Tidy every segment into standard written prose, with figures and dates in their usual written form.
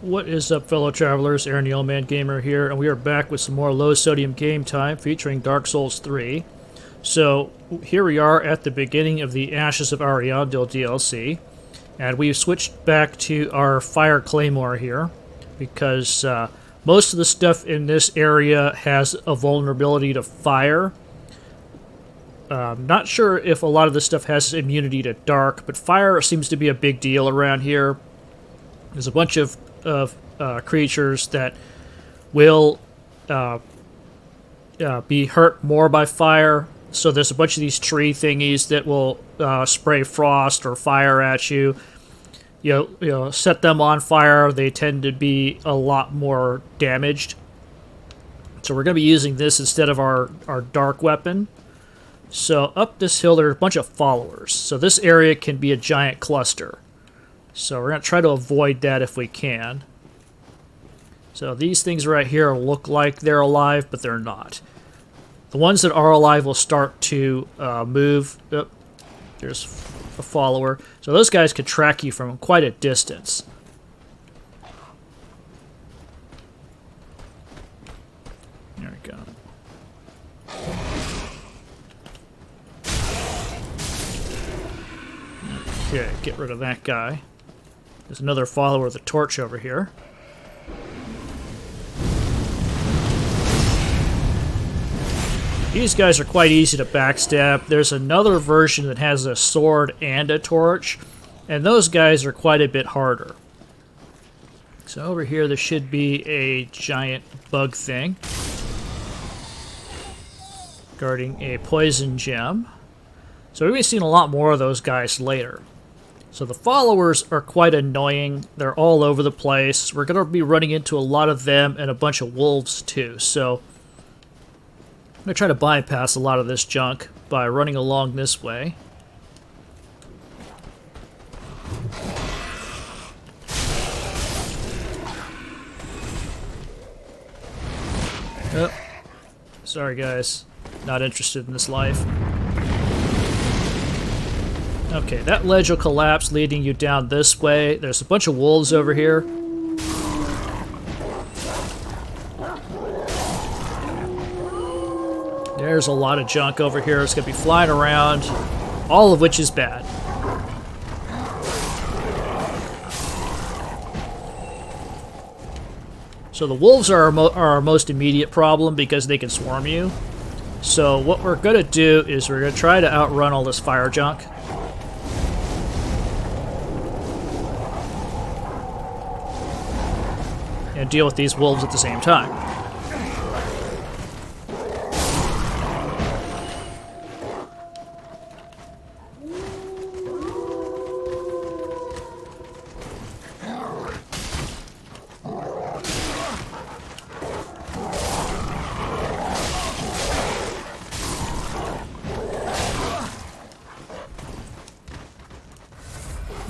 What is up, fellow travelers? Aaron the Old Man Gamer here, and we are back with some more low-sodium game time featuring Dark Souls 3. So, here we are at the beginning of the Ashes of Ariandel DLC, and we've switched back to our Fire Claymore here, because most of the stuff in this area has a vulnerability to fire. Not sure if a lot of this stuff has immunity to dark, but fire seems to be a big deal around here. There's a bunch of creatures that will be hurt more by fire. So there's a bunch of these tree thingies that will spray frost or fire at you. You know, set them on fire. They tend to be a lot more damaged. So we're going to be using this instead of our dark weapon. So up this hill, there are a bunch of followers. So this area can be a giant cluster. So we're going to try to avoid that if we can. So these things right here look like they're alive, but they're not. The ones that are alive will start to move. Oh, there's a follower. So those guys could track you from quite a distance. There we go. Okay, get rid of that guy. There's another follower with a torch over here. These guys are quite easy to backstab. There's another version that has a sword and a torch, and those guys are quite a bit harder. So over here there should be a giant bug thing guarding a poison gem. So we'll be seeing a lot more of those guys later. So the followers are quite annoying. They're all over the place. We're going to be running into a lot of them and a bunch of wolves too. So I'm going to try to bypass a lot of this junk by running along this way. Oh, sorry guys. Not interested in this life. Okay, that ledge will collapse, leading you down this way. There's a bunch of wolves over here. There's a lot of junk over here. It's going to be flying around, all of which is bad. So the wolves are our most immediate problem because they can swarm you. So what we're going to do is we're going to try to outrun all this fire junk. And deal with these wolves at the same time.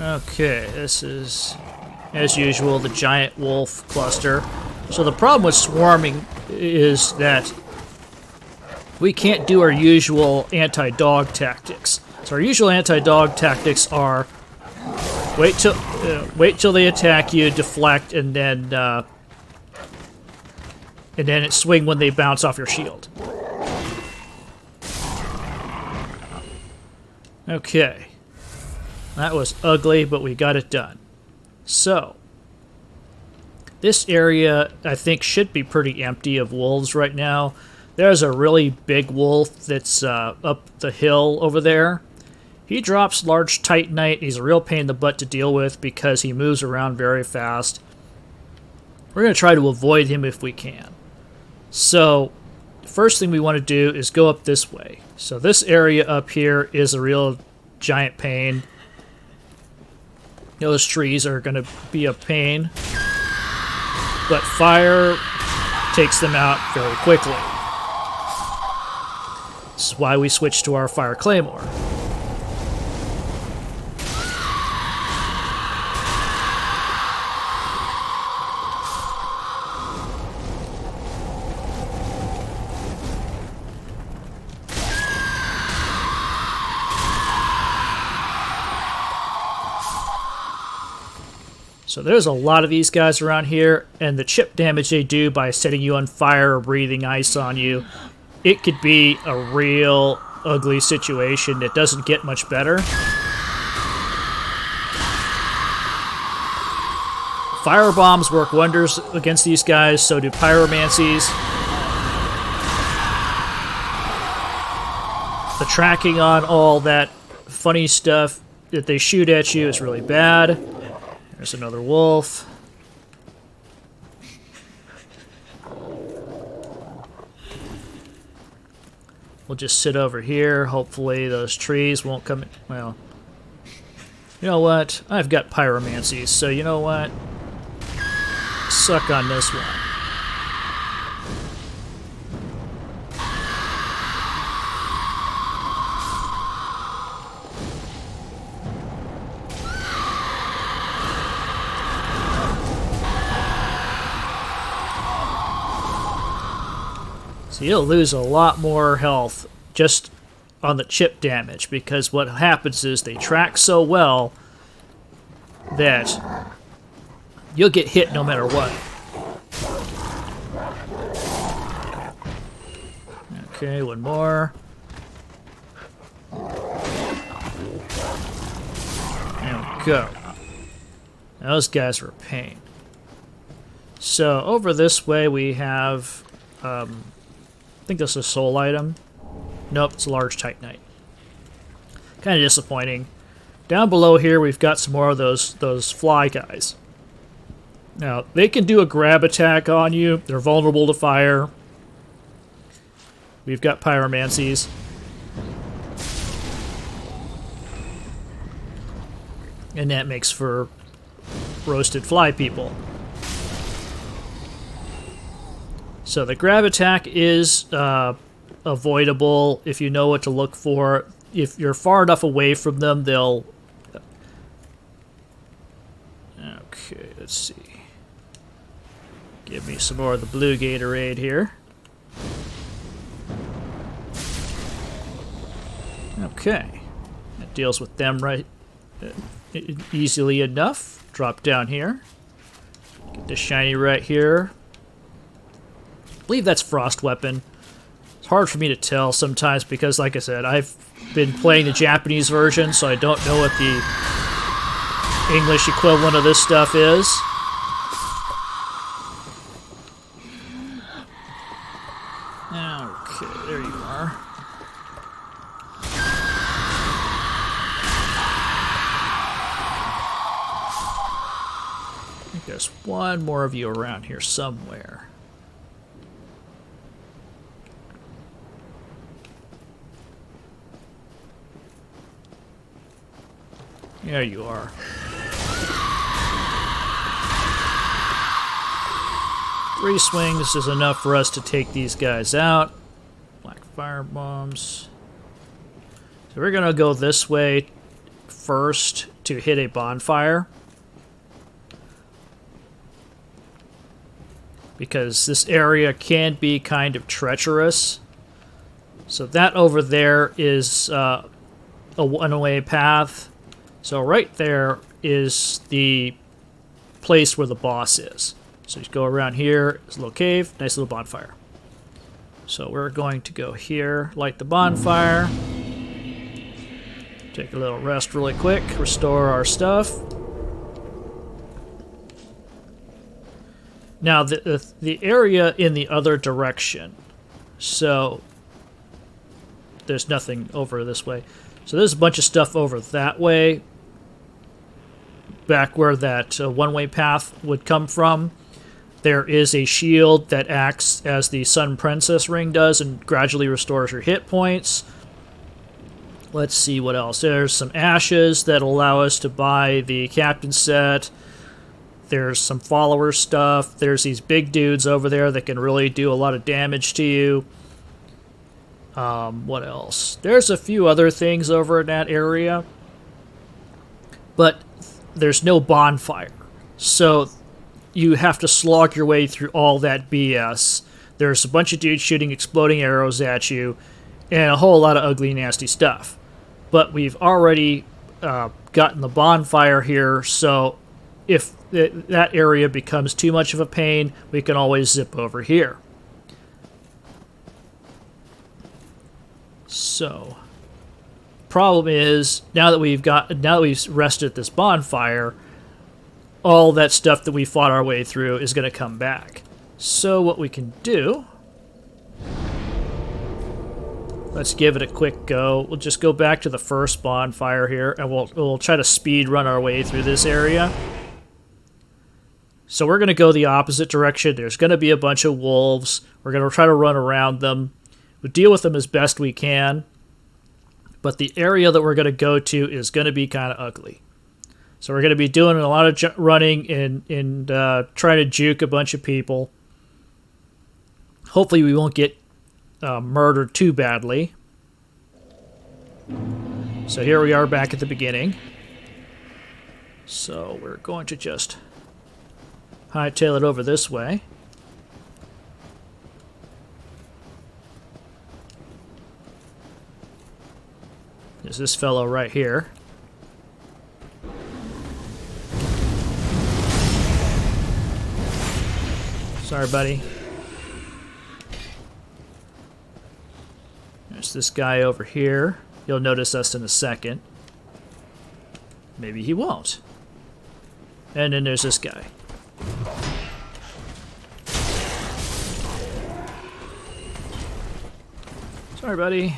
Okay, this is, as usual, the giant wolf cluster. So the problem with swarming is that we can't do our usual anti-dog tactics. So our usual anti-dog tactics are wait till they attack you, deflect, and then swing when they bounce off your shield. Okay. That was ugly, but we got it done. So, this area, I think, should be pretty empty of wolves right now. There's a really big wolf that's up the hill over there. He drops large titanite. He's a real pain in the butt to deal with because he moves around very fast. We're going to try to avoid him if we can. So, the first thing we want to do is go up this way. So this area up here is a real giant pain. Those trees are going to be a pain, but fire takes them out very quickly. This is why we switched to our Fire Claymore. So there's a lot of these guys around here, and the chip damage they do by setting you on fire or breathing ice on you, it could be a real ugly situation that doesn't get much better. Fire bombs work wonders against these guys, so do pyromancies. The tracking on all that funny stuff that they shoot at you is really bad. There's another wolf. We'll just sit over here. Hopefully those trees won't come in. Well, you know what? I've got pyromancies, so you know what? Suck on this one. So you'll lose a lot more health just on the chip damage, because what happens is they track so well that you'll get hit no matter what. Okay, one more. There we go. Those guys are a pain. So over this way we have, I think this is a soul item. Nope, it's a large titanite. Kind of disappointing. Down below here we've got some more of those fly guys. Now, they can do a grab attack on you. They're vulnerable to fire. We've got pyromancies. And that makes for roasted fly people. So the grab attack is avoidable if you know what to look for. If you're far enough away from them, they'll... Okay, let's see. Give me some more of the blue Gatorade here. Okay. That deals with them right easily enough. Drop down here. Get the shiny right here. I believe that's frost weapon. It's hard for me to tell sometimes because, like I said, I've been playing the Japanese version, so I don't know what the English equivalent of this stuff is. Okay, there you are. I think there's one more of you around here somewhere. There you are. Three swings is enough for us to take these guys out. Black fire bombs. So we're going to go this way first to hit a bonfire. Because this area can be kind of treacherous. So that over there is a one-way path. So right there is the place where the boss is. So you go around here, there's a little cave, nice little bonfire. So we're going to go here, light the bonfire. Take a little rest really quick, restore our stuff. Now the area in the other direction, so there's nothing over this way. So there's a bunch of stuff over that way, back where that one-way path would come from. There is a shield that acts as the Sun Princess ring does and gradually restores your hit points. Let's see what else. There's some ashes that allow us to buy the captain set. There's some follower stuff. There's these big dudes over there that can really do a lot of damage to you. What else? There's a few other things over in that area. But there's no bonfire. So you have to slog your way through all that BS. There's a bunch of dudes shooting exploding arrows at you, and a whole lot of ugly, nasty stuff. But we've already gotten the bonfire here, so if that area becomes too much of a pain, we can always zip over here. So, problem is, now that we've rested at this bonfire, all that stuff that we fought our way through is going to come back. So what we can do, let's give it a quick go. We'll just go back to the first bonfire here, and we'll try to speed run our way through this area. So we're going to go the opposite direction. There's going to be a bunch of wolves. We're going to try to run around them. We'll deal with them as best we can. But the area that we're going to go to is going to be kind of ugly. So we're going to be doing a lot of running and trying to juke a bunch of people. Hopefully we won't get murdered too badly. So here we are back at the beginning. So we're going to just hightail it over this way. There's this fellow right here. Sorry, buddy. There's this guy over here. You'll notice us in a second. Maybe he won't. And then there's this guy. Sorry, buddy.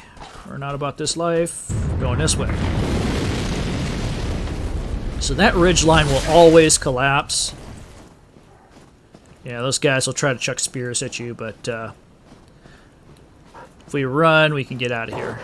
We're not about this life. We're going this way. So that ridge line will always collapse. Yeah, those guys will try to chuck spears at you, but if we run, we can get out of here.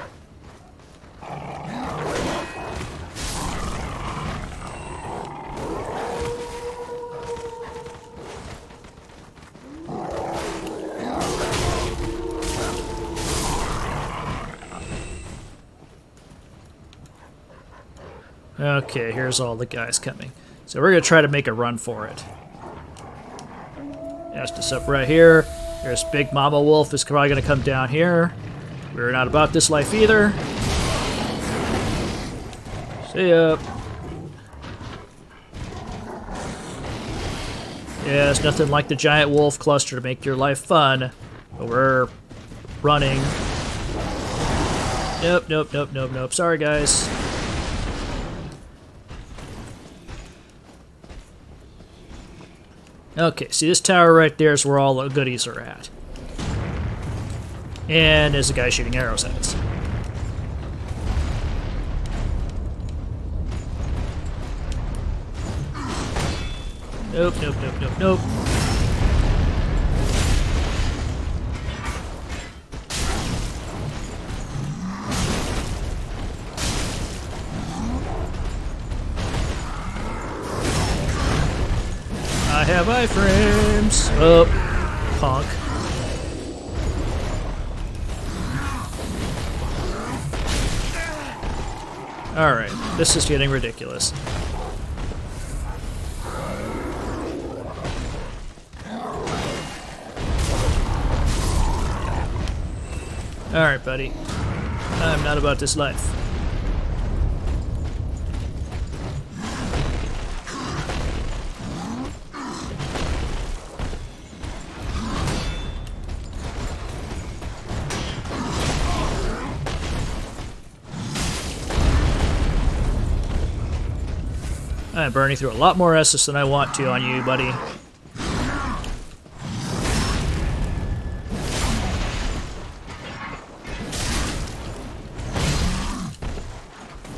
Okay, here's all the guys coming. So we're going to try to make a run for it. That's us up right here. There's Big Mama Wolf is probably going to come down here. We're not about this life either. See ya. Yeah, it's nothing like the giant wolf cluster to make your life fun. But we're running. Nope. Sorry, guys. Okay, see this tower right there is where all the goodies are at. And there's a guy shooting arrows at us. Nope. I have iframes. Oh, punk. Alright, this is getting ridiculous. Alright, buddy. I'm not about this life. I'm burning through a lot more Estus than I want to on you, buddy.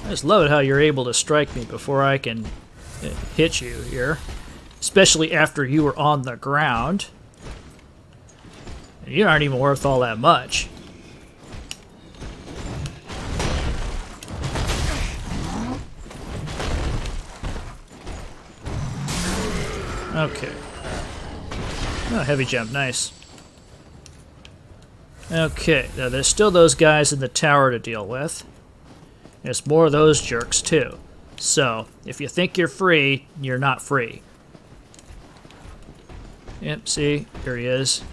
I just love it how you're able to strike me before I can hit you here. Especially after you were on the ground. You aren't even worth all that much. Okay. Oh, heavy jump, nice. Okay, now there's still those guys in the tower to deal with. There's more of those jerks, too. So, if you think you're free, you're not free. Yep, see? Here he is.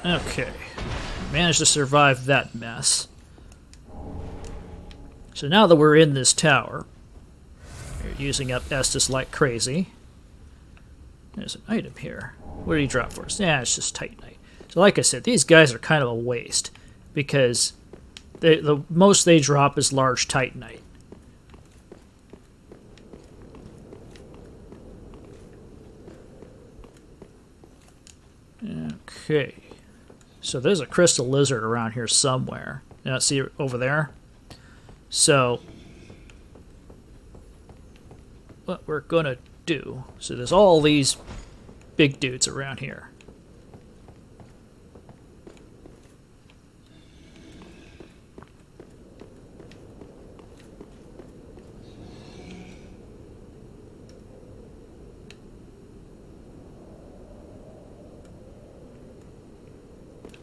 Okay. Managed to survive that mess. So now that we're in this tower, we're using up Estus like crazy. There's an item here. What did he drop for us? Yeah, it's just Titanite. So like I said, these guys are kind of a waste because the most they drop is large Titanite. Okay. So there's a crystal lizard around here somewhere. See it over there? So what we're going to do, so there's all these big dudes around here.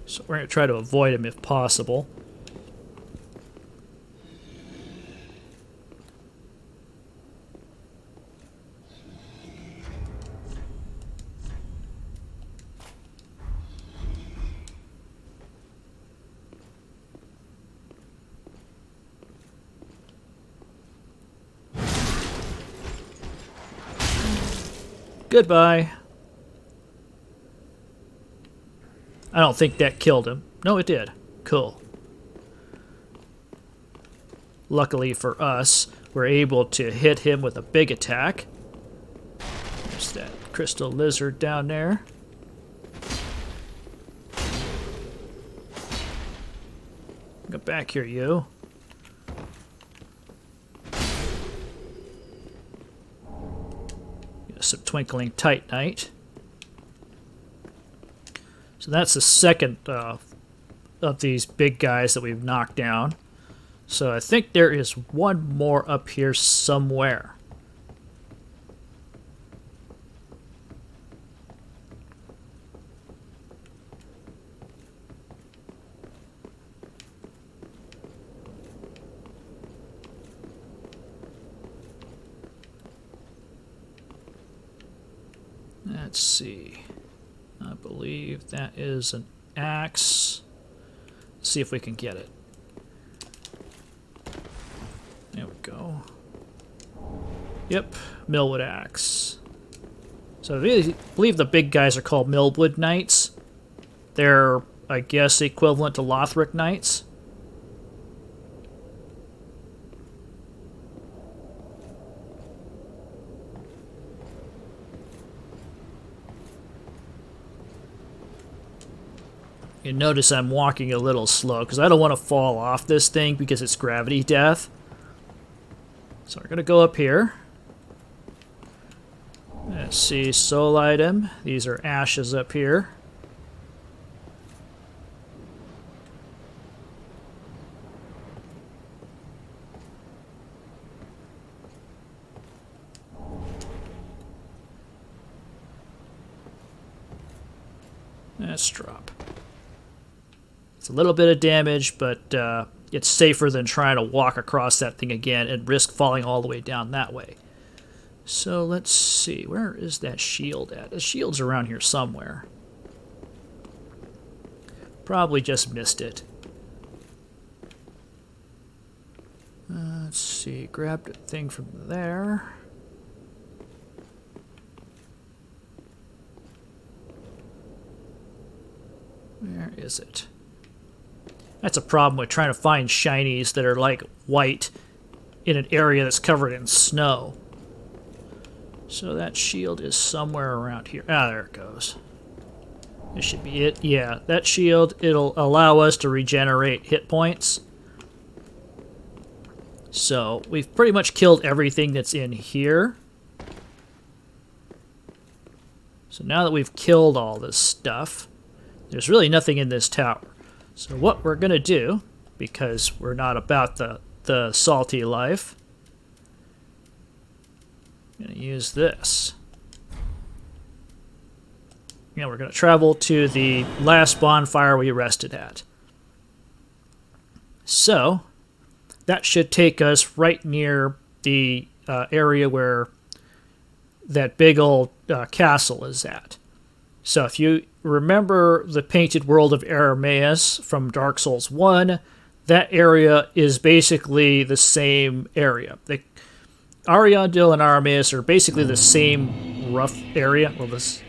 So we're going to try to avoid them if possible. Goodbye. I don't think that killed him. No, it did. Cool. Luckily for us, we're able to hit him with a big attack. There's that crystal lizard down there. Get back here, you. Get some twinkling Titanite. So that's the second of these big guys that we've knocked down. So I think there is one more up here somewhere. Let's see. I believe that is an axe. Let's see if we can get it. There we go. Yep, Millwood axe. So I believe the big guys are called Millwood Knights. They're, I guess, equivalent to Lothric Knights. You notice I'm walking a little slow because I don't want to fall off this thing because it's gravity death. So we're going to go up here. Let's see, soul item. These are ashes up here. Let's drop. It's a little bit of damage, but it's safer than trying to walk across that thing again and risk falling all the way down that way. So let's see, where is that shield at? The shield's around here somewhere. Probably just missed it. Let's see, grabbed a thing from there. Where is it? That's a problem with trying to find shinies that are like white in an area that's covered in snow. So that shield is somewhere around here. Ah, there it goes. This should be it. Yeah, that shield, it'll allow us to regenerate hit points. So we've pretty much killed everything that's in here. So now that we've killed all this stuff, there's really nothing in this tower. So what we're going to do, because we're not about the salty life, I'm going to use this. Yeah, we're going to travel to the last bonfire we rested at. So that should take us right near the area where that big old castle is at. So if you remember the painted world of Arameus from Dark Souls 1. That area is basically the same area. Ariandel and Arameus are basically the same rough area. Well, this...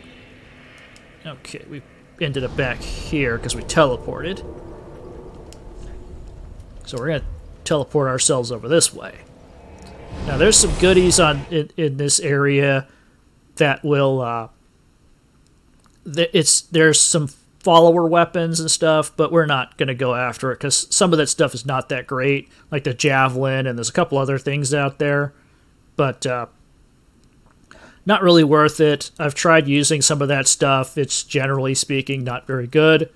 Okay, we ended up back here because we teleported. So we're going to teleport ourselves over this way. Now, there's some goodies in this area that will... there's some follower weapons and stuff, but we're not going to go after it because some of that stuff is not that great, like the javelin, and there's a couple other things out there, but not really worth it. I've tried using some of that stuff. It's, generally speaking, not very good.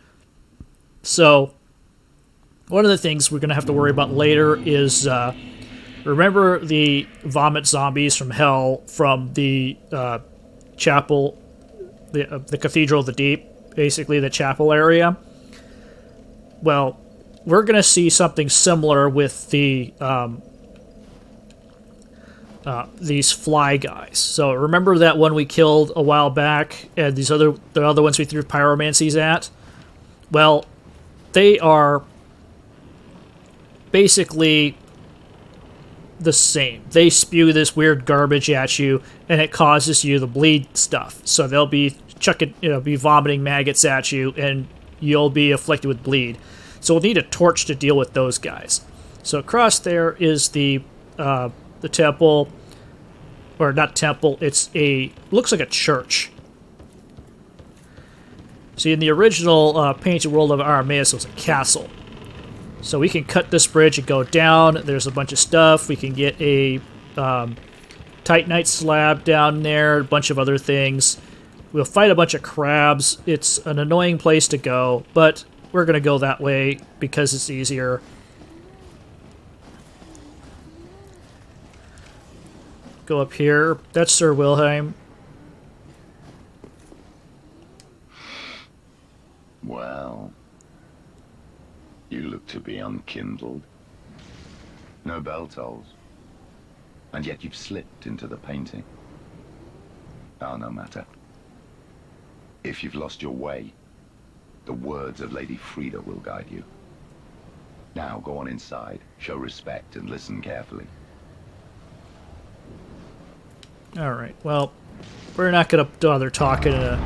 So one of the things we're going to have to worry about later is remember the vomit zombies from hell from the chapel, the Cathedral of the Deep, basically the chapel area. Well, we're going to see something similar with the these fly guys. So remember that one we killed a while back, and the other ones we threw pyromancies at? Well, they are basically the same. They spew this weird garbage at you, and it causes you to bleed stuff. So they'll be be vomiting maggots at you, and you'll be afflicted with bleed. So we'll need a torch to deal with those guys. So across there is the temple, or not temple. Looks like a church. See, in the original painted world of Arameus, it was a castle. So we can cut this bridge and go down. There's a bunch of stuff. We can get a Titanite slab down there, a bunch of other things. We'll fight a bunch of crabs. It's an annoying place to go, but we're going to go that way because it's easier. Go up here. That's Sir Wilhelm. Well, you look to be unkindled. No bell tolls. And yet you've slipped into the painting. Oh, no matter. If you've lost your way, the words of Lady Friede will guide you. Now go on inside, show respect, and listen carefully. Alright, well, we're not going to bother talking to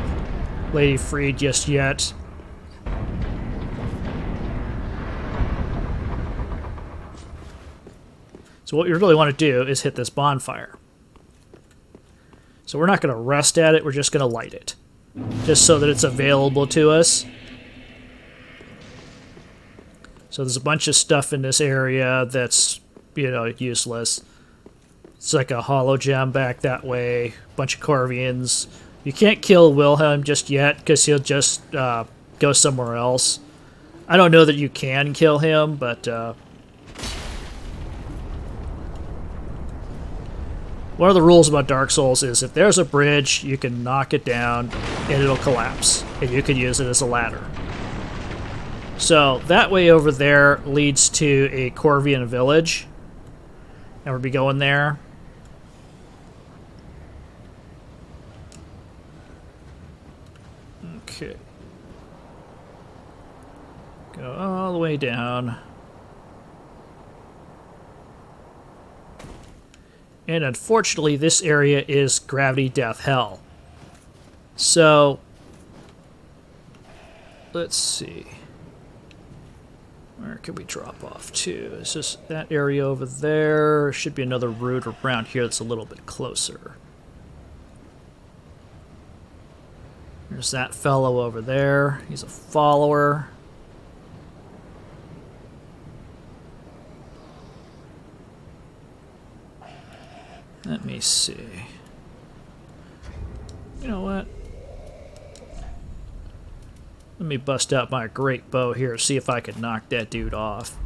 Lady Friede just yet. So what you really want to do is hit this bonfire. So we're not going to rest at it, we're just going to light it. Just so that it's available to us. So there's a bunch of stuff in this area that's, useless. It's like a hollow gem back that way. A bunch of Corvians. You can't kill Wilhelm just yet, because he'll just go somewhere else. I don't know that you can kill him, but... one of the rules about Dark Souls is if there's a bridge, you can knock it down and it'll collapse, and you can use it as a ladder. So that way over there leads to a Corvian village, and we'll be going there. Okay. Go all the way down. And unfortunately, this area is gravity death hell. So, let's see. Where can we drop off to? Is this that area over there? Should be another route around here that's a little bit closer. There's that fellow over there. He's a follower. Let me see. You know what? Let me bust out my great bow here, see if I can knock that dude off.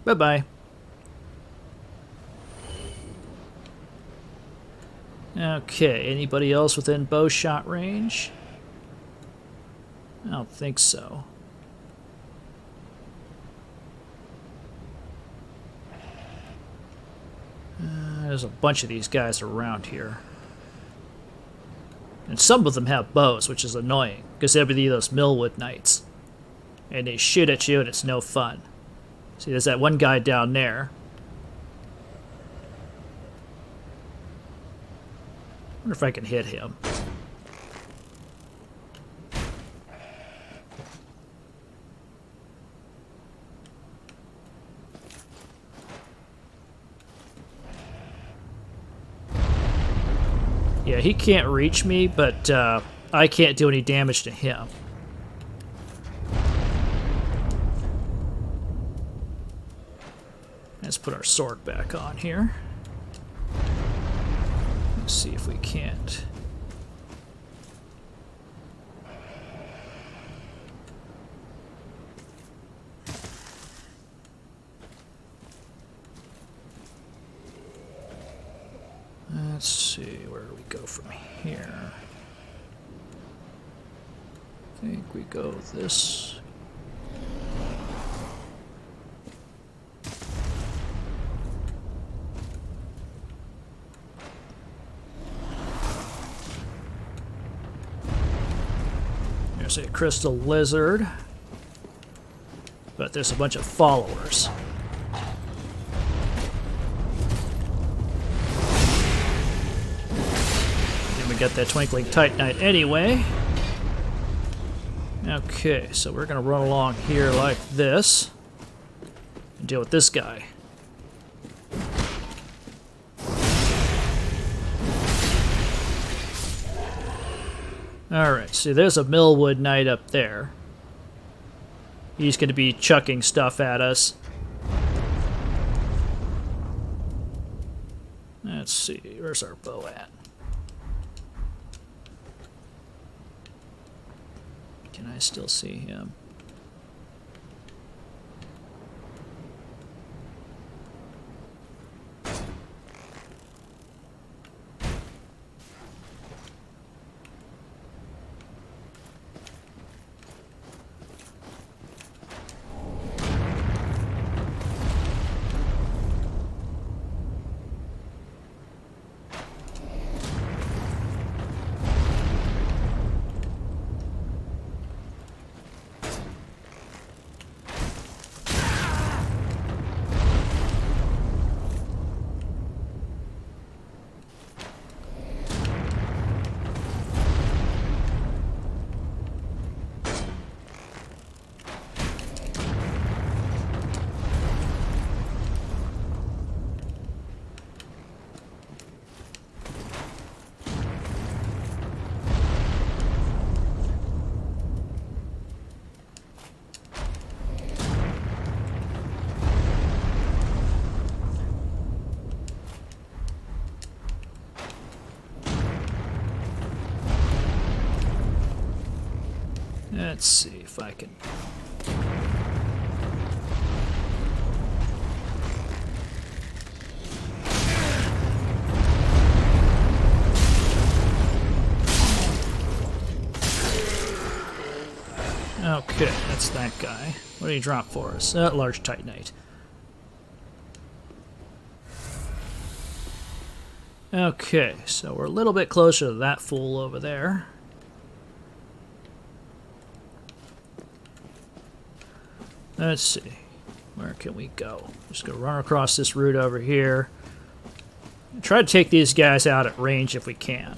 Bye-bye. Okay, anybody else within bow shot range? I don't think so. There's a bunch of these guys around here. And some of them have bows, which is annoying, because they'll be those Millwood Knights. And they shoot at you and it's no fun. See, there's that one guy down there. I wonder if I can hit him. Yeah, he can't reach me, but I can't do any damage to him. Let's put our sword back on here. Let's see if we can't. Let's see, where do we go from here? I think we go this. There's a crystal lizard, but there's a bunch of followers. We got that twinkling titanite anyway. Okay, so we're gonna run along here like this and deal with this guy. Alright, so there's a Millwood Knight up there. He's gonna be chucking stuff at us. Let's see, where's our bow at? Can I still see him? Let's see if I can. Okay, that's that guy. What did he drop for us? Large titanite. Okay, so we're a little bit closer to that fool over there. Let's see. Where can we go? Just gonna run across this route over here. Try to take these guys out at range if we can.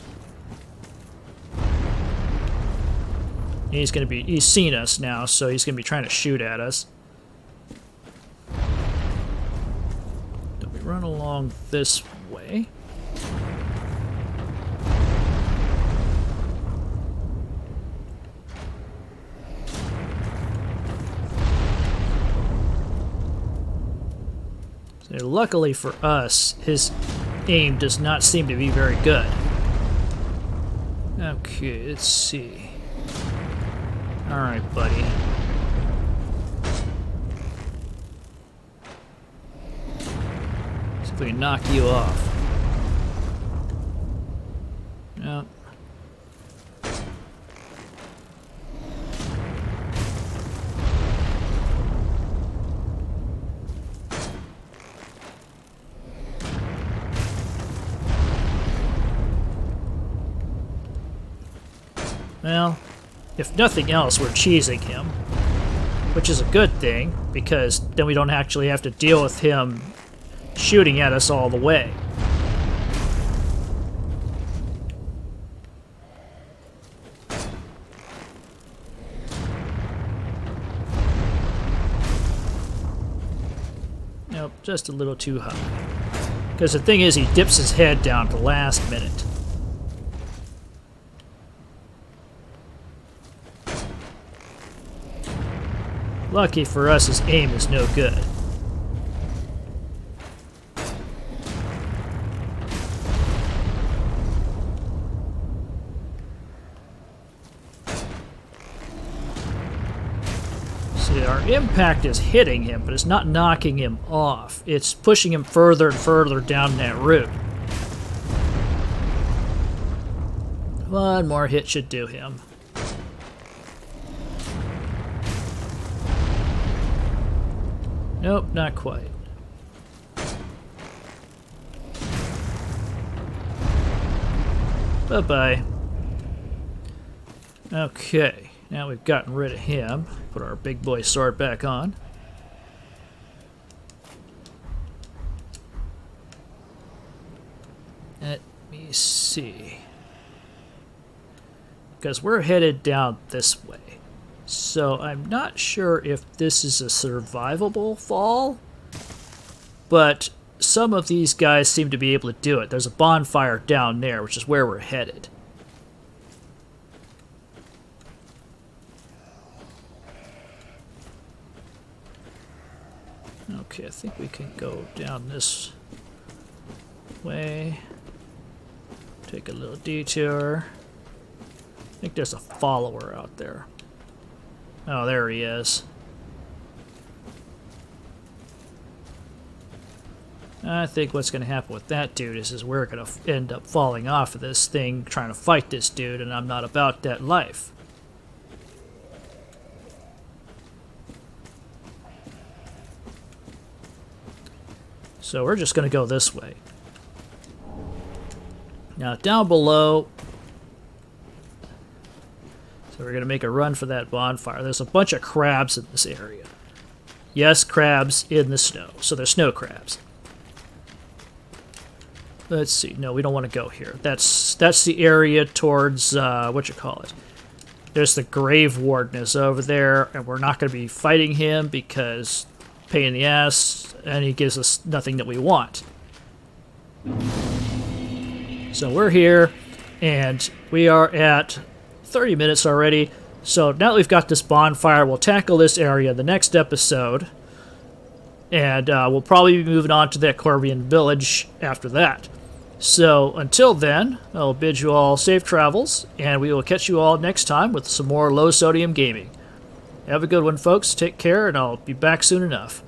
He's seen us now, so he's gonna be trying to shoot at us. Do we run along this way? So luckily for us, his aim does not seem to be very good. Okay, let's see. Alright, buddy. See if we can knock you off. Yep. Well, if nothing else, we're cheesing him. Which is a good thing, because then we don't actually have to deal with him shooting at us all the way. Nope, just a little too high. Because the thing is, he dips his head down at the last minute. Lucky for us, his aim is no good. See, our impact is hitting him, but it's not knocking him off. It's pushing him further and further down that route. One more hit should do him. Nope, not quite. Bye-bye. Okay, now we've gotten rid of him. Put our big boy sword back on. Let me see. Because we're headed down this way. So I'm not sure if this is a survivable fall, but some of these guys seem to be able to do it. There's a bonfire down there, which is where we're headed. Okay, I think we can go down this way. Take a little detour. I think there's a follower out there. Oh, there he is. I think what's going to happen with that dude is we're going to end up falling off of this thing trying to fight this dude, and I'm not about that life. So we're just going to go this way. Now, down below... So we're going to make a run for that bonfire. There's a bunch of crabs in this area. Yes, crabs in the snow. So they're snow crabs. Let's see. No, we don't want to go here. That's the area towards, whatchamacallit. There's the Grave Warden is over there, and we're not going to be fighting him because pain in the ass, and he gives us nothing that we want. So we're here, and we are at 30 minutes already. So now that we've got this bonfire, we'll tackle this area the next episode. And we'll probably be moving on to that Corbian village after that. So until then, I'll bid you all safe travels, and we will catch you all next time with some more low sodium gaming. Have a good one, folks. Take care, and I'll be back soon enough.